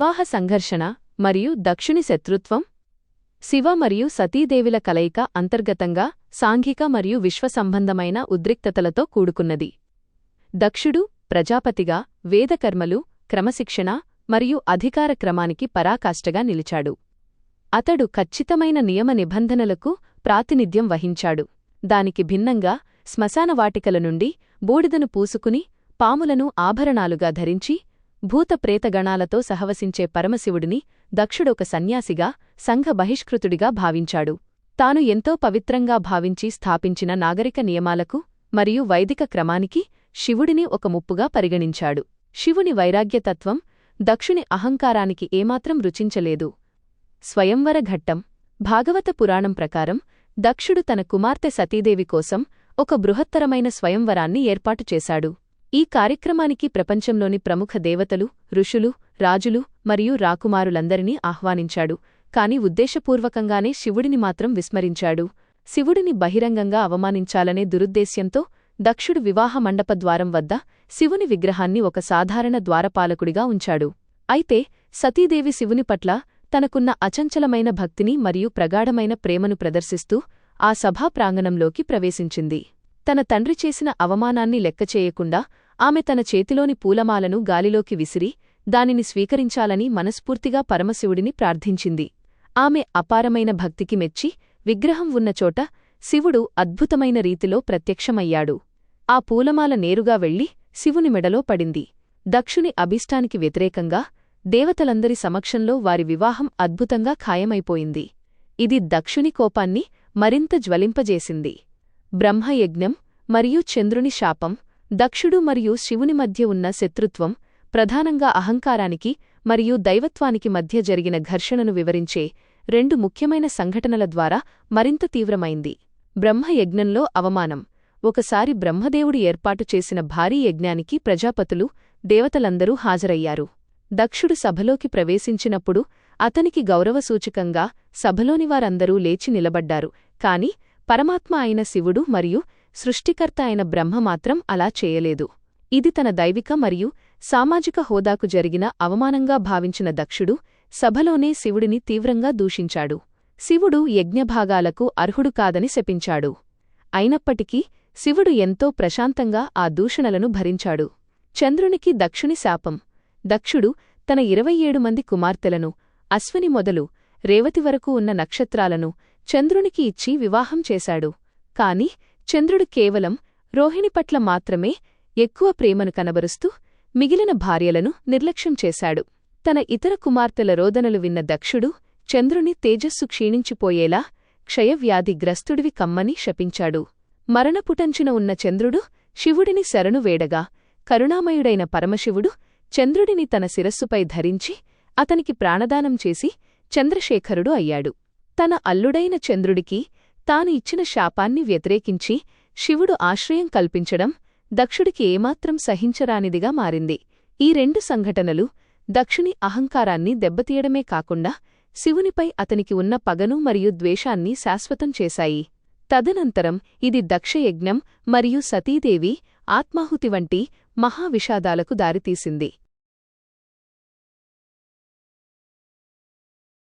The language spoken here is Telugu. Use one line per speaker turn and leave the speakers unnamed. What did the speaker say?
వివాహ సంఘర్షణ మరియు దక్షుని శత్రుత్వం. శివ మరియు సతీదేవిల కలయిక అంతర్గతంగా సాంఘిక మరియు విశ్వసంబంధమైన ఉద్రిక్తతలతో కూడుకున్నది. దక్షుడు ప్రజాపతిగా వేదకర్మలు, క్రమశిక్షణ మరియు అధికార క్రమానికి పరాకాష్ఠగా నిలిచాడు. అతడు ఖచ్చితమైన నియమ నిబంధనలకు ప్రాతినిధ్యం వహించాడు. దానికి భిన్నంగా శ్మశానవాటికల నుండి బూడిదను పూసుకుని పాములను ఆభరణాలుగా ధరించి భూతప్రేతగణాలతో సహవసించే పరమశివుడిని దక్షుడొక సన్యాసిగా సంఘ బహిష్కృతుడిగా భావించాడు. తాను ఎంతో పవిత్రంగా భావించి స్థాపించిన నాగరిక నియమాలకు మరియు వైదిక క్రమానికి శివుడిని ఒక ముప్పుగా పరిగణించాడు. శివుని వైరాగ్యతత్వం దక్షుని అహంకారానికి ఏమాత్రం రుచించలేదు. స్వయంవర ఘట్టం. భాగవత పురాణం ప్రకారం దక్షుడు తన కుమార్తె సతీదేవి కోసం ఒక బృహత్తరమైన స్వయంవరాన్ని ఏర్పాటు చేశాడు. ఈ కార్యక్రమానికి ప్రపంచంలోని ప్రముఖ దేవతలు, ఋషులు, రాజులు మరియు రాకుమారులందరినీ ఆహ్వానించాడు. కాని ఉద్దేశపూర్వకంగానే శివుడిని మాత్రం విస్మరించాడు. శివుడిని బహిరంగంగా అవమానించాలనే దురుద్దేశ్యంతో దక్షుడు వివాహ మండపద్వారం వద్ద శివుని విగ్రహాన్ని ఒక సాధారణ ద్వారపాలకుడిగా ఉంచాడు. అయితే సతీదేవి శివుని పట్ల తనకున్న అచంచలమైన భక్తిని మరియు ప్రగాఢమైన ప్రేమను ప్రదర్శిస్తూ ఆ సభా ప్రాంగణంలోకి ప్రవేశించింది. తన తండ్రి చేసిన అవమానాన్ని లెక్కచేయకుండా ఆమె తన చేతిలోని పూలమాలను గాలిలోకి విసిరి దానిని స్వీకరించాలని మనస్ఫూర్తిగా పరమశివుడిని ప్రార్థించింది. ఆమె అపారమైన భక్తికి మెచ్చి విగ్రహం ఉన్నచోట శివుడు అద్భుతమైన రీతిలో ప్రత్యక్షమయ్యాడు. ఆ పూలమాల నేరుగా వెళ్లి శివుని మెడలో పడింది. దక్షుని అభీష్టానికి వ్యతిరేకంగా దేవతలందరి సమక్షంలో వారి వివాహం అద్భుతంగా ఖాయమైపోయింది. ఇది దక్షుని కోపాన్ని మరింత జ్వలింపజేసింది. బ్రహ్మయజ్ఞం మరియు చంద్రుని శాపం. దక్షుడు మరియు శివుని మధ్య ఉన్న శత్రుత్వం ప్రధానంగా అహంకారానికి మరియు దైవత్వానికి మధ్య జరిగిన ఘర్షణను వివరించే రెండు ముఖ్యమైన సంఘటనల ద్వారా మరింత తీవ్రమైంది. బ్రహ్మయజ్ఞంలో అవమానం. ఒకసారి బ్రహ్మదేవుడు ఏర్పాటు చేసిన భారీ యజ్ఞానికి ప్రజాపతులు, దేవతలందరూ హాజరయ్యారు. దక్షుడు సభలోకి ప్రవేశించినప్పుడు అతనికి గౌరవసూచకంగా సభలోని వారందరూ లేచి నిలబడ్డారు. కాని పరమాత్మ అయిన శివుడు మరియు సృష్టికర్త అయిన బ్రహ్మ మాత్రం అలా చేయలేదు. ఇది తన దైవిక మరియు సామాజిక హోదాకు జరిగిన అవమానంగా భావించిన దక్షుడు సభలోనే శివుడిని తీవ్రంగా దూషించాడు. శివుడు యజ్ఞభాగాలకు అర్హుడు కాదని శపించాడు. అయినప్పటికీ శివుడు ఎంతో ప్రశాంతంగా ఆ దూషణలను భరించాడు. చంద్రునికి దక్షుని శాపం. దక్షుడు తన 27 మంది కుమార్తెలను అశ్విని మొదలు రేవతి వరకు ఉన్న నక్షత్రాలను చంద్రునికి ఇచ్చి వివాహం చేశాడు. కాని చంద్రుడు కేవలం రోహిణి పట్ల మాత్రమే ఎక్కువ ప్రేమను కనబరుస్తూ మిగిలిన భార్యలను నిర్లక్ష్యం చేశాడు. తన ఇతర కుమార్తెల రోదనలు విన్న దక్షుడు చంద్రుని తేజస్సు క్షీణించిపోయేలా క్షయవ్యాధిగ్రస్తుడివి కమ్మని శపించాడు. మరణపుటంచున ఉన్న చంద్రుడు శివుడిని శరణు వేడగా కరుణామయుడైన పరమశివుడు చంద్రుడిని తన శిరస్సుపై ధరించి అతనికి ప్రాణదానం చేసి చంద్రశేఖరుడు అయ్యాడు. తన అల్లుడైన చంద్రుడికి తాను ఇచ్చిన శాపాన్ని వ్యతిరేకించి శివుడు ఆశ్రయం కల్పించడం దక్షుడికి ఏమాత్రం సహించరానిదిగా మారింది. ఈ రెండు సంఘటనలు దక్షుని అహంకారాన్ని దెబ్బతీయడమే కాకుండా శివునిపై అతనికి ఉన్న పగను మరియు ద్వేషాన్ని శాశ్వతం చేశాయి. తదనంతరం ఇది దక్షయజ్ఞం మరియు సతీదేవి ఆత్మాహుతి వంటి మహావిషాదాలకు దారితీసింది.